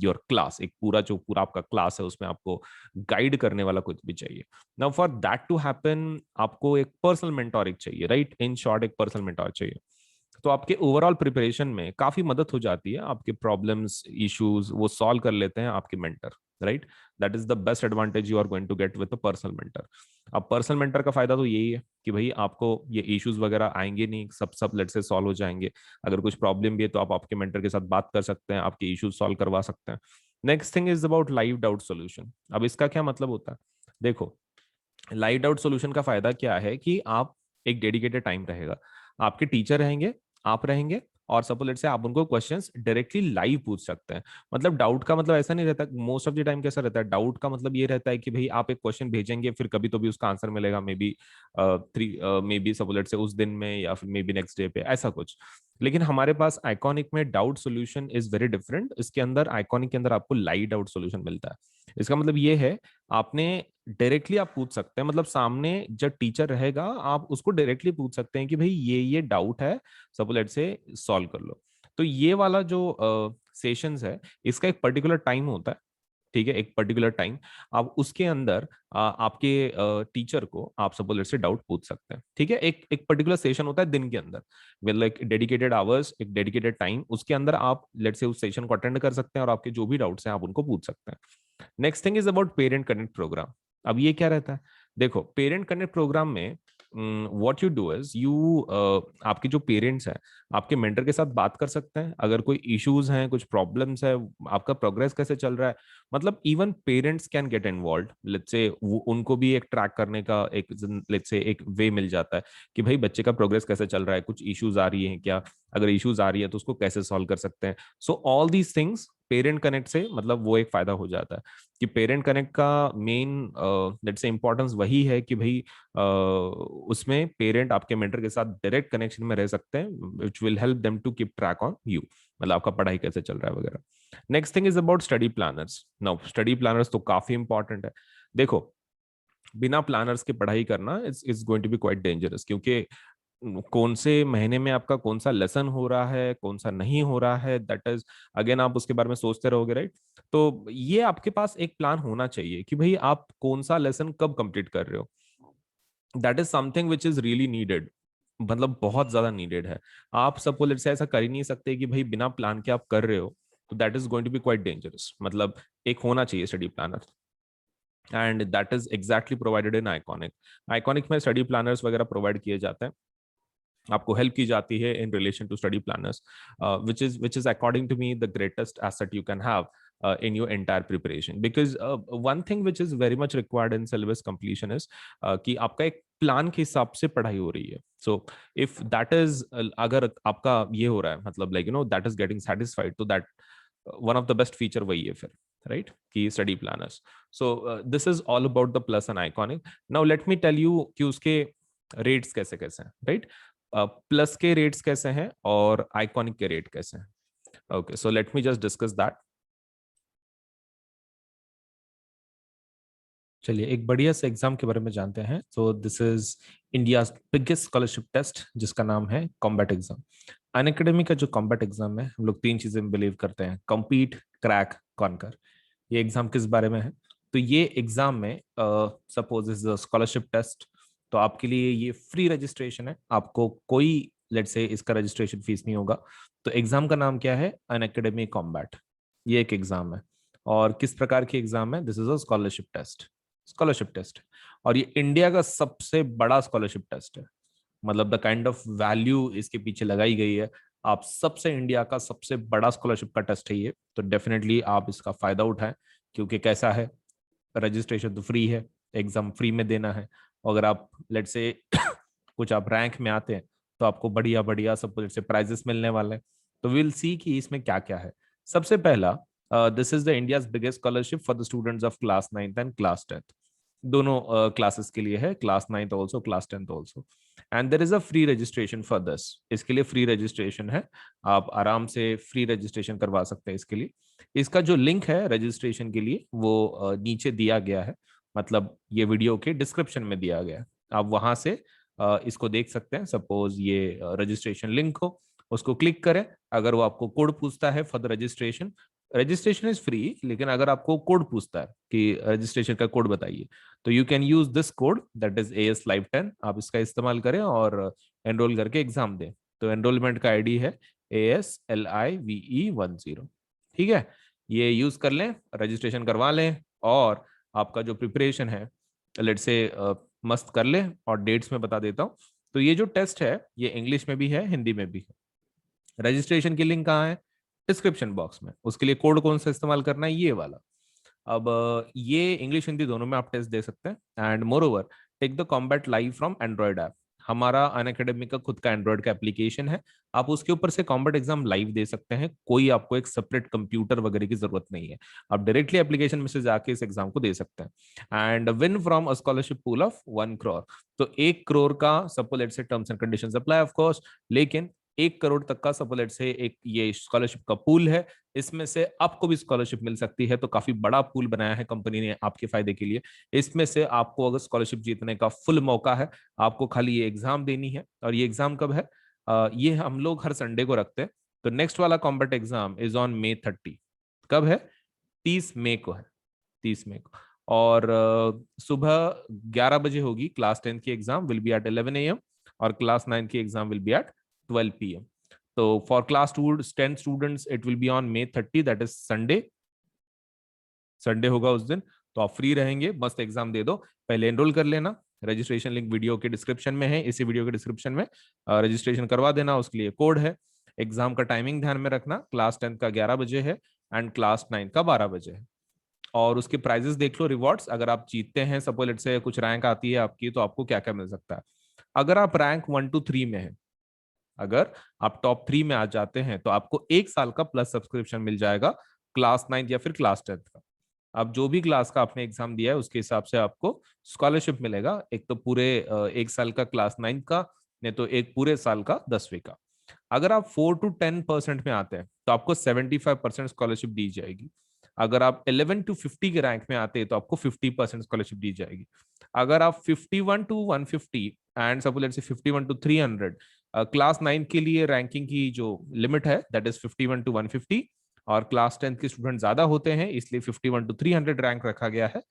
your class, एक पूरा जो पूरा आपका क्लास है उसमें आपको गाइड करने वाला कुछ भी चाहिए। Now for that to happen आपको एक पर्सनल मेंटोर एक चाहिए, राइट, इन शॉर्ट एक पर्सनल मेंटोर चाहिए। तो आपके ओवरऑल प्रिपरेशन में काफी मदद हो जाती है, आपके प्रॉब्लम्स इश्यूज वो सॉल्व कर लेते हैं आपके mentor. Right? That is the best advantage you are going to get with a personal mentor. अब पर्सनल मेंटर का फायदा तो यही है कि भाई आपको ये इश्यूज वगैरह आएंगे नहीं, सब लेट से सॉल्व हो जाएंगे। अगर कुछ प्रॉब्लम भी है तो आप आपके मेंटर के साथ बात कर सकते हैं, आपके इश्यूज सॉल्व करवा सकते हैं। Next thing is about live doubt solution. अब इसका क्या मतलब होता है? देखो, लाइट आउट सॉल्यूशन का फायदा क्या है कि आप एक डेडिकेटेड टाइम रहेगा, आपके टीचर रहेंगे, आप रहेंगे, और सपोज लेट से आप उनको क्वेश्चंस डायरेक्टली लाइव पूछ सकते हैं। मतलब डाउट का मतलब ऐसा नहीं रहता, मोस्ट ऑफ द टाइम कैसा रहता है, डाउट का मतलब ये रहता है कि भाई आप एक क्वेश्चन भेजेंगे, फिर कभी तो भी उसका आंसर मिलेगा, may be may be suppose let से उस दिन में, या फिर मे बी नेक्स्ट डे पे, ऐसा कुछ। लेकिन हमारे पास आइकॉनिक में doubt solution is very different. इसके अंदर, आइकॉनिक के अंदर आपको लाइव डाउट सोल्यूशन मिलता है। इसका मतलब ये है, आपने डायरेक्टली आप पूछ सकते हैं, मतलब सामने जब टीचर रहेगा आप उसको डायरेक्टली पूछ सकते हैं कि भाई ये डाउट है, सपोज लेट से सॉल्व कर लो। तो ये वाला जो सेशंस है, इसका एक पर्टिकुलर टाइम होता है, ठीक है, एक पर्टिकुलर टाइम। आप उसके अंदर आपके टीचर को आप सपोज लेट से डाउट पूछ सकते हैं, ठीक है। एक एक पर्टिकुलर सेशन होता है दिन के अंदर, मतलब एक डेडिकेटेड आवर्स, एक डेडिकेटेड टाइम, उसके अंदर आप लेट से उस सेशन को अटेंड कर सकते हैं और आपके जो भी डाउट्स हैं आप उनको पूछ सकते हैं। Next thing is about parent connect program. अब ये क्या रहता है? देखो, पेरेंट कनेक्ट प्रोग्राम में what you do is you, आपके जो पेरेंट्स हैं आपके मेंटर के साथ बात कर सकते हैं, अगर कोई इश्यूज हैं, कुछ प्रॉब्लम्स है, आपका प्रोग्रेस कैसे चल रहा है। मतलब even parents can get involve, let's say उनको भी एक ट्रैक करने का एक, लेट्स से एक वे मिल जाता है कि भाई बच्चे का प्रोग्रेस कैसे चल रहा है, कुछ इश्यूज आ रही हैं क्या, अगर इश्यूज आ रही है तो उसको कैसे सॉल्व कर सकते हैं। So all these things parent connect से मतलब वो एक फायदा हो जाता है कि पेरेंट कनेक्ट का मेन लेट्स से इंपॉर्टेंस वही है कि भाई उसमें पेरेंट आपके मेंटर के साथ डायरेक्ट कनेक्शन में रह सकते हैं, which will help them to keep track on you, मतलब आपका पढ़ाई कैसे चल रहा है वगैरह। Next thing is about study planners. Now study planners तो काफी इंपॉर्टेंट है। देखो, बिना प्लानर्स के पढ़ाई करना is going to be quite dangerous, क्योंकि कौन से महीने में आपका कौन सा लेसन हो रहा है, कौन सा नहीं हो रहा है, दैट इज अगेन आप उसके बारे में सोचते रहोगे, राइट? तो ये आपके पास एक प्लान होना चाहिए कि भाई आप कौन सा लेसन कब कंप्लीट कर रहे हो। That is something which is really needed, मतलब बहुत ज्यादा नीडेड है। आप सबको लेट से ऐसा कर ही नहीं सकते कि भाई बिना प्लान के आप कर रहे हो, तो that is going to be quite dangerous. मतलब एक होना चाहिए study planner, and that is exactly provided in Iconic. Iconic में स्टडी प्लानर्स वगैरह प्रोवाइड किए जाते हैं, आपको हेल्प की जाती है in relation to study planners, which is according to me the greatest asset you can have in your entire preparation, because one thing which is very much required in syllabus completion is कि आपका एक plan के हिसाब से पढ़ाई हो रही है। सो इफ दैट इज, अगर आपका ये हो रहा है, मतलब like that is getting satisfied, तो that one of the best feature वही है फिर, राइट, कि study planners. So this is all about the plus and iconic. Now let me tell you कि उसके रेट्स कैसे कैसे हैं, राइट? प्लस के रेट्स कैसे हैं और आइकॉनिक के रेट कैसे हैं। Okay, so let me just discuss that. चलिए एक बढ़िया से एग्जाम के बारे में जानते हैं। तो this is India biggest scholarship test, जिसका नाम है कॉम्बैट एग्जाम। अन अकेडमी का जो कॉम्बैट एग्जाम है, हम लोग तीन चीजें में बिलीव करते हैं: कम्पीट, क्रैक, कॉन्कर। ये एग्जाम किस बारे में है? तो ये एग्जाम में सपोज इज स्कॉलरशिप टेस्ट, तो आपके लिए ये फ्री रजिस्ट्रेशन है, आपको कोई लेट से इसका रजिस्ट्रेशन फीस नहीं होगा। तो एग्जाम का नाम क्या है? अन अकेडमी कॉम्बैट। ये एक एग्जाम है। और किस प्रकार की एग्जाम है? This is a scholarship test, scholarship test. और ये इंडिया का सबसे बड़ा स्कॉलरशिप टेस्ट है, मतलब द काइंड ऑफ वैल्यू इसके पीछे लगाई गई है, आप सबसे, इंडिया का सबसे बड़ा स्कॉलरशिप का टेस्ट है ये। तो डेफिनेटली आप इसका फायदा उठाएं, क्योंकि कैसा है, रजिस्ट्रेशन तो फ्री है, एग्जाम फ्री में देना है। अगर आप लेट से कुछ आप रैंक में आते हैं तो आपको बढ़िया बढ़िया सब लेट से प्राइजेस मिलने वाले हैं। तो विल सी कि इसमें क्या क्या है। सबसे पहला, this is the India's biggest scholarship for the students of class 9th and class 10th। दोनों क्लासेस के लिए है, class 9th also, class 10th also. And there is a free registration for this, इसके लिए फ्री रजिस्ट्रेशन है, आप आराम से फ्री रजिस्ट्रेशन करवा सकते हैं इसके लिए। इसका जो लिंक है रजिस्ट्रेशन के लिए वो नीचे दिया गया है, मतलब ये वीडियो के डिस्क्रिप्शन में दिया गया है, आप वहां से इसको देख सकते हैं। सपोज ये रजिस्ट्रेशन लिंक हो, उसको क्लिक करें। अगर वो आपको कोड पूछता है for the registration, registration is free, लेकिन अगर आपको कोड पूछता है कि रजिस्ट्रेशन का कोड बताइए, तो you can use this code, that is AS Live 10। आप इसका इस्तेमाल करें और एनरोल करके एग्जाम दें। तो एनरोलमेंट का आईडी है ASLIVE10, ठीक है। ये यूज कर लें, रजिस्ट्रेशन करवा लें और आपका जो प्रिपरेशन है लेट से मस्त कर लें। और डेट्स में बता देता हूँ। तो ये जो टेस्ट है ये इंग्लिश में भी है, हिंदी में भी है। रजिस्ट्रेशन की लिंक कहाँ है? डिस्क्रिप्शन बॉक्स में। उसके लिए कोड कौन सा इस्तेमाल करना है? ये वाला। अब ये इंग्लिश हिंदी दोनों में आप टेस्ट दे सकते हैं। And moreover, take the combat live from Android app. हमारा अनअकैडमी का खुद का एंड्रॉइड का एप्लीकेशन है। आप उसके ऊपर से कॉम्बैट एग्जाम लाइव दे सकते हैं। कोई आपको एक सेपरेट कंप्यूटर वगैरह की जरूरत नहीं है। आप डायरेक्टली एप्लीकेशन में से जाके इस एग्जाम को दे सकते हैं। And win from a scholarship pool of 1 crore. तो 1 करोड़ का suppose let's say terms and conditions apply of course, लेकिन 1 करोड़ तक का सपोज लेट्स से एक ये स्कॉलरशिप का पूल है। इसमें से आपको भी स्कॉलरशिप मिल सकती है। तो काफी बड़ा पूल बनाया है कंपनी ने आपके फायदे के लिए। इसमें से आपको अगर स्कॉलरशिप जीतने का फुल मौका है, आपको खाली ये एग्जाम देनी है। और ये एग्जाम कब है? ये हम लोग हर संडे को रखते हैं। तो नेक्स्ट वाला combat exam is on May 30। कब है? 30 मई को है। 30 मई को। और सुबह 11 बजे होगी। क्लास 10 की exam will be at 11 AM और क्लास 9 की exam will be at 12 PM। तो for class 10 students it will be on May 30, that is Sunday. Sunday होगा उस दिन। तो आप फ्री रहेंगे, मस्त एग्जाम दे दो। पहले एनरोल कर लेना। रजिस्ट्रेशन लिंक वीडियो के डिस्क्रिप्शन में है, इसी वीडियो के डिस्क्रिप्शन में रजिस्ट्रेशन करवा देना। उसके लिए कोड है। एग्जाम का टाइमिंग ध्यान में रखना, क्लास 10 का 11 बजे है एंड क्लास 9 का 12 बजे है। और उसके प्राइजेस देख लो, रिवॉर्ड्स। अगर आप जीतते हैं, सपोज लेट से कुछ रैंक आती है आपकी, तो आपको क्या क्या मिल सकता है। अगर आप रैंक 1 to 3 में है, अगर आप टॉप 3 में आ जाते हैं, तो आपको 1 साल का प्लस सब्सक्रिप्शन मिल जाएगा क्लास 9 या फिर क्लास 10 का। अब जो भी क्लास का आपने एग्जाम दिया है उसके हिसाब से आपको स्कॉलरशिप मिलेगा। एक तो पूरे 1 साल का क्लास 9 का, नहीं तो एक पूरे साल का 10वीं का। अगर आप 4 to 10% में आते हैं तो आपको 75% स्कॉलरशिप दी जाएगी। अगर आप 11 to 50 के रैंक में आते हैं तो आपको 50% स्कॉलरशिप दी जाएगी। अगर आप 51 to 150 and suppose let's say 51 to 300, class 9 के लिए रैंकिंग की जो लिमिट है दैट इज 51 to 150। और क्लास 10 के स्टूडेंट ज्यादा होते हैं, इसलिए 51 to 300 रैंक रखा गया है।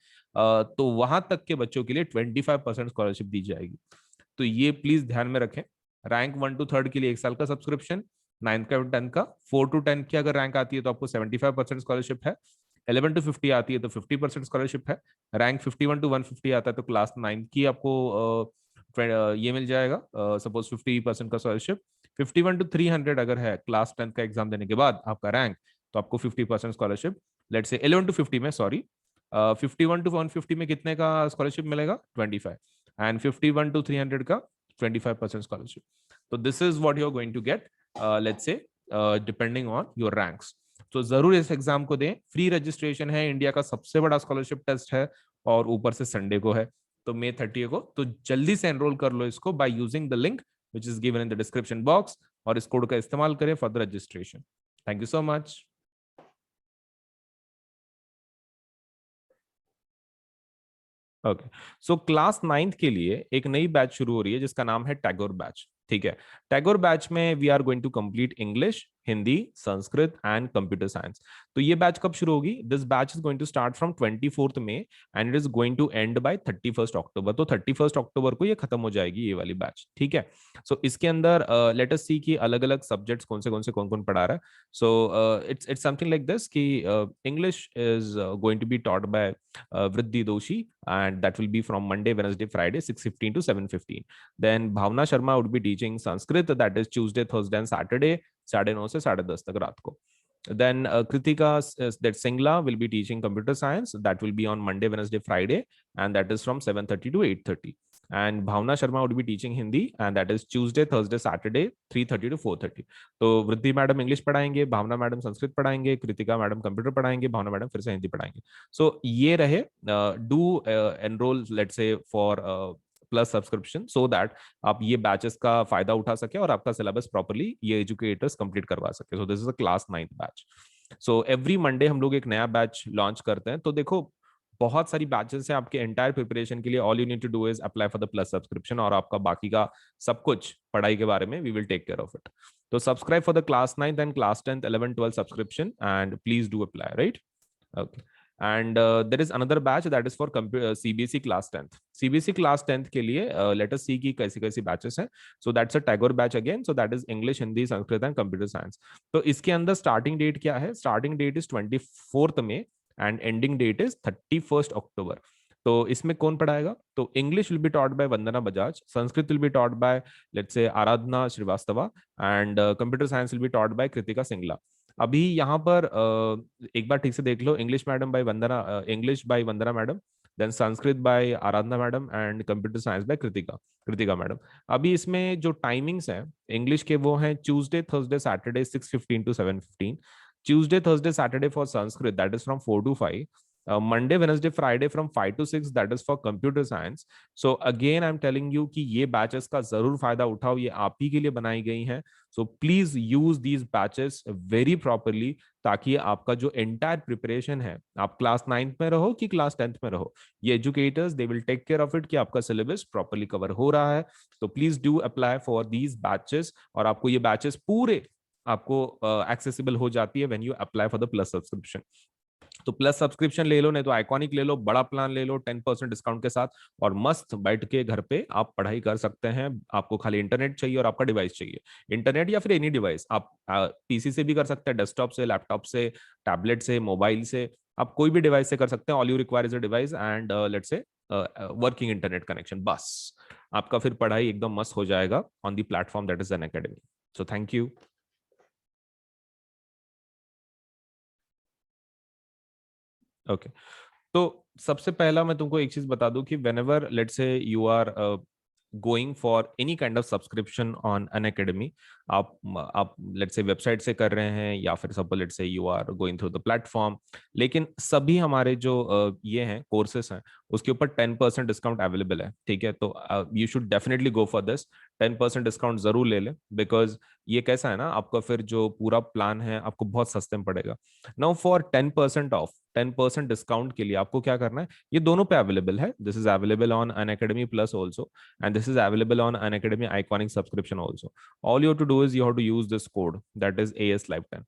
तो वहां तक के बच्चों के लिए 25% स्कॉलरशिप दी जाएगी। तो ये प्लीज ध्यान में रखें। रैंक 1 to 3 के लिए 1 साल का सब्सक्रिप्शन, 9 का 10 का। 4 to 10 की अगर रैंक आती है तो आपको 75% स्कॉलरशिप है। 11 to 50 आती है तो 50% स्कॉलरशिप है। रैंक 51 to 150 आता है तो क्लास 9 की आपको ये मिल जाएगा, सपोज 50% का स्कॉलरशिप। 51 to 300 अगर है क्लास 10 का एग्जाम देने के बाद आपका रैंक, तो आपको 50% स्कॉलरशिप। लेट से 11 to 50 में, सॉरी, 51 to 150 में कितने का स्कॉलरशिप मिलेगा? 25। एंड 51 to 300 का 25% स्कॉलरशिप। तो this is what you are going to get, let's say depending on your ranks. तो जरूर इस एग्जाम को दें। फ्री रजिस्ट्रेशन है, इंडिया का सबसे बड़ा स्कॉलरशिप टेस्ट है और ऊपर से संडे को है, तो May 30 को। तो जल्दी से एनरोल कर लो इसको by using the link which is given in the description box, और इस कोड का इस्तेमाल करें for the registration. Thank you so much. Okay, so class 9th के लिए एक नई बैच शुरू हो रही है जिसका नाम है टैगोर बैच। ठीक है। टैगोर बैच में we are going to complete English, Hindi, Sanskrit and computer science. तो ये बैच कब शुरू होगी? This batch is going to start from 24 May and it is going to end by 31 October. तो 31 अक्टूबर को ये खत्म हो जाएगी ये वाली बैच। ठीक है। सो इसके अंदर लेट अस सी कि अलग अलग सब्जेक्ट्स कौन कौन पढ़ा रहा है। So it's something like this कि English is going to be taught by Vriddhi Doshi, and that will be from Monday, Wednesday, Friday, 6:15 to 7:15. Then Bhavna Sharma would be teaching Sanskrit, that is Tuesday, Thursday, and Saturday, 9:30 से 10:30 तक रात को. Then Kritika that Singla will be teaching computer science. That will be on Monday, Wednesday, Friday, and that is from 7:30 to 8:30. And Bhavna Sharma would be teaching Hindi, and that is Tuesday, Thursday, Saturday, 3:30 to 4:30. तो वृद्धि madam English पढ़ाएंगे, भावना madam Sanskrit पढ़ाएंगे, Kritika madam computer पढ़ाएंगे, भावना madam फिर से हिंदी पढ़ाएंगे। सो ये रहे। डू एनरोल लेट से for plus subscription so that आप ये बैचेस का फायदा उठा सके और आपका सिलेबस प्रॉपरली ये एजुकेटर्स कंप्लीट करवा सके। सो this is a class 9th batch. So every Monday हम लोग एक नया बैच लॉन्च करते हैं। तो देखो, बहुत सारी बैचेस हैं आपके एंटायर प्रिपरेशन के लिए। All you need to do is apply for the Plus subscription, और आपका बाकी का सब कुछ पढ़ाई के बारे में we will take care of it. तो subscribe for the class 9th and class 10th 11 12 subscription and please do apply, right? Okay. And there is another batch that is for CBSE class 10th। CBSE class 10th के लिए let us सी की कैसी कैसी batches हैं। So that's a Tagore batch again, so that is English, Hindi, Sanskrit and computer science. तो इसके अंदर starting date क्या है? Starting date is 24th May and ending date is 31st October. तो इसमें कौन पढ़ाएगा? तो English will be taught by Vandana Bajaj, Sanskrit will be taught by let's say Aradhana Shrivastava, and computer science will be taught by Kritika Singla. अभी यहाँ पर एक बार ठीक से देख लो, English madam by Vandana, English by Vandana madam, then Sanskrit by Aradhana madam and computer science by Kritika Kritika madam. अभी इसमें जो टाइमिंग्स हैं इंग्लिश के वो हैं Tuesday Thursday Saturday 6:15 to 7:15, Tuesday Thursday Saturday for Sanskrit that is from 4 to 5, Monday, Wednesday, Friday from 5 to 6 that is for computer science. So again I'm telling you कि ये batches का जरूर फायदा उठाओ, ये आप ही के लिए बनाई गई हैं। So please use these batches very properly ताकि आपका जो entire preparation है, आप क्लास 9th में रहो कि क्लास 10th में रहो, ये educators they will take care of it कि आपका syllabus properly cover हो रहा है। तो please do apply for these batches और आपको ये batches पूरे आपको accessible हो जाती है when you apply for the plus subscription। तो प्लस सब्सक्रिप्शन ले लो, नहीं तो आइकॉनिक ले लो, बड़ा प्लान ले लो 10% डिस्काउंट के साथ, और मस्त बैठ के घर पे आप पढ़ाई कर सकते हैं। आपको खाली इंटरनेट चाहिए और आपका डिवाइस चाहिए, इंटरनेट या फिर एनी डिवाइस। आप पीसी से भी कर सकते हैं, डेस्कटॉप से, लैपटॉप से, टैबलेट से, मोबाइल से, आप कोई भी डिवाइस से कर सकते हैं। All you require is a device and let's say working internet connection, बस आपका फिर पढ़ाई एकदम मस्त हो जाएगा on the platform that is Unacademy. So thank you. Okay, तो सबसे पहला मैं तुमको एक चीज बता दूं कि whenever let's say you are going for any kind of subscription on an academy, आप let's say वेबसाइट से कर रहे हैं या फिर suppose let's say you are going through the platform, लेकिन सभी हमारे जो ये हैं कोर्सेस हैं उसके ऊपर 10% डिस्काउंट अवेलेबल है, ठीक है? तो you should definitely go for this, 10% discount जरूर ले लें, बिकॉज ये कैसा है ना, आपका फिर जो पूरा प्लान है आपको बहुत सस्ते में पड़ेगा। नाउ फॉर 10% ऑफ, 10% डिस्काउंट के लिए आपको क्या करना है, ये दोनों पे अवेलेबल है, this is available on Unacademy Plus also and this is available on Unacademy Iconic subscription also. All you have to do is you have to use this code that is AS Live 10।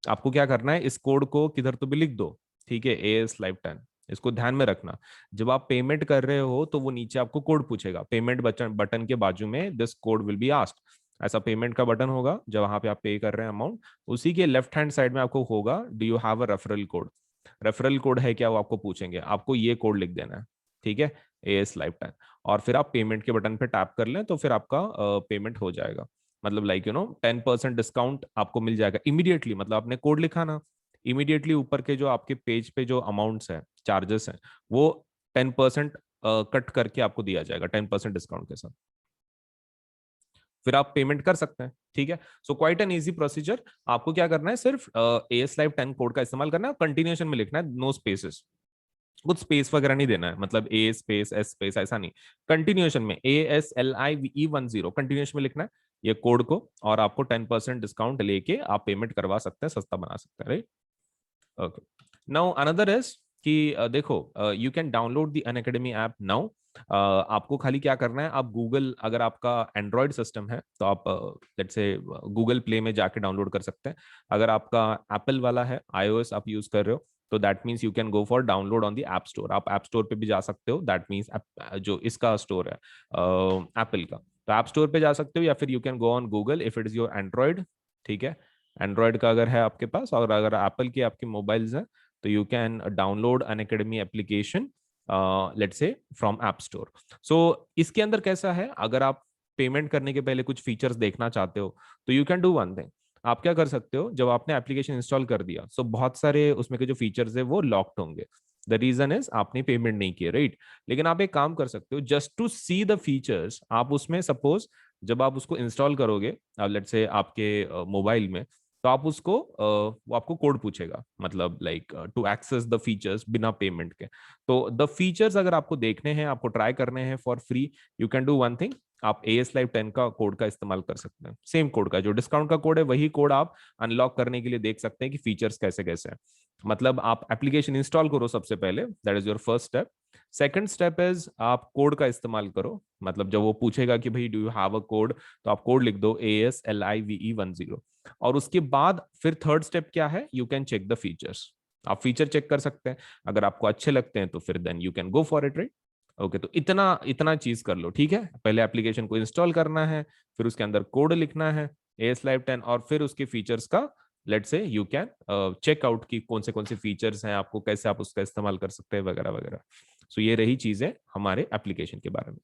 आपको क्या करना है, इस code को किधर तो भी लिख दो, ठीक है, AS Live 10, इसको ध्यान में रखना। जब आप पेमेंट कर रहे हो तो वो नीचे आपको कोड पूछेगा, पेमेंट बटन बटन के बाजू में this code will be asked, ऐसा पेमेंट का बटन होगा जब वहां पे आप पे कर रहे हैं अमाउंट, उसी के लेफ्ट हैंड साइड में आपको होगा do you have a referral code, referral code है क्या वो आपको पूछेंगे, आपको ये कोड लिख देना है, ठीक है, AS Live 10, और फिर आप पेमेंट के बटन पे टैप कर लें तो फिर आपका पेमेंट हो जाएगा। मतलब लाइक 10% डिस्काउंट आपको मिल जाएगा इमीडिएटली, मतलब आपने कोड लिखा ना, इमीडिएटली ऊपर के जो आपके पेज पे जो अमाउंट्स हैं, चार्जेस हैं, वो 10% कट करके आपको दिया जाएगा 10% डिस्काउंट के साथ, फिर आप पेमेंट कर सकते हैं, ठीक है? So quite an easy procedure. आपको क्या करना है, सिर्फ AS Live 10 कोड का इस्तेमाल करना है, कंटिन्यूएशन में लिखना है, नो स्पेसेस, कुछ स्पेस वगैरह नहीं देना है, मतलब A स्पेस S स्पेस ऐसा नहीं, कंटिन्यूएशन में ASLIVE10 कंटिन्यूएशन में लिखना है ये कोड को, और आपको 10% डिस्काउंट लेके आप पेमेंट करवा सकते हैं, सस्ता बना सकते हैं, right? Okay, now another is कि देखो, you can download the Unacademy app now. आपको खाली क्या करना है, आप गूगल, अगर आपका एंड्रॉयड सिस्टम है तो आप लेट्स से गूगल प्ले में जाके डाउनलोड कर सकते हैं। अगर आपका एप्पल वाला है, iOS आप यूज कर रहे हो, तो that means you can go for download on the app store, आप ऐप स्टोर पे भी जा सकते हो, दैट मीन्स जो इसका स्टोर है एप्पल का, तो ऐप स्टोर पे जा सकते हो, या फिर you can go on Google if it is your Android, ठीक है? एंड्रॉयड का अगर है आपके पास, और अगर एप्पल के आपके मोबाइल्स हैं, तो you can download Unacademy application let's say from app store. So इसके अंदर कैसा है, अगर आप पेमेंट करने के पहले कुछ फीचर्स देखना चाहते हो तो you can do one thing, आप क्या कर सकते हो, जब आपने एप्लीकेशन इंस्टॉल कर दिया, सो बहुत सारे उसमें के जो फीचर्स है वो लॉक्ड होंगे, द रीजन इज आपने पेमेंट नहीं किया, राइट? लेकिन आप एक काम कर सकते हो, just to see the features, आप उसमें सपोज जब आप उसको इंस्टॉल करोगे लेट्स से आपके मोबाइल में, तो आप उसको वो आपको कोड पूछेगा, मतलब like to access the features बिना पेमेंट के। तो द फीचर्स अगर आपको देखने हैं, आपको ट्राई करने हैं for free, you can do one thing, आप AS Live 10 का कोड का इस्तेमाल कर सकते हैं, सेम कोड का जो डिस्काउंट का कोड है वही कोड आप अनलॉक करने के लिए देख सकते हैं कि फीचर्स कैसे कैसे हैं। मतलब आप एप्लीकेशन इंस्टॉल करो सबसे पहले, that is your first step. Second step is आप कोड का इस्तेमाल करो, मतलब जब वो पूछेगा कि भाई do you have a code, तो आप कोड लिख दो ASLIVE10, और उसके बाद फिर थर्ड स्टेप क्या है, you can check the features. आप फीचर चेक कर सकते हैं, अगर आपको अच्छे लगते हैं तो फिर then you can go for it, right. Okay, तो इतना इतना चीज कर लो, ठीक है। पहले एप्लीकेशन को इंस्टॉल करना है, फिर उसके अंदर कोड लिखना है AS Live 10, और फिर उसके फीचर्स का लेट से यू कैन चेक आउट की कौन से फीचर्स हैं आपको, कैसे आप उसका इस्तेमाल कर सकते हैं, वगैरह वगैरह। सो ये रही चीजें हमारे एप्लीकेशन के बारे में।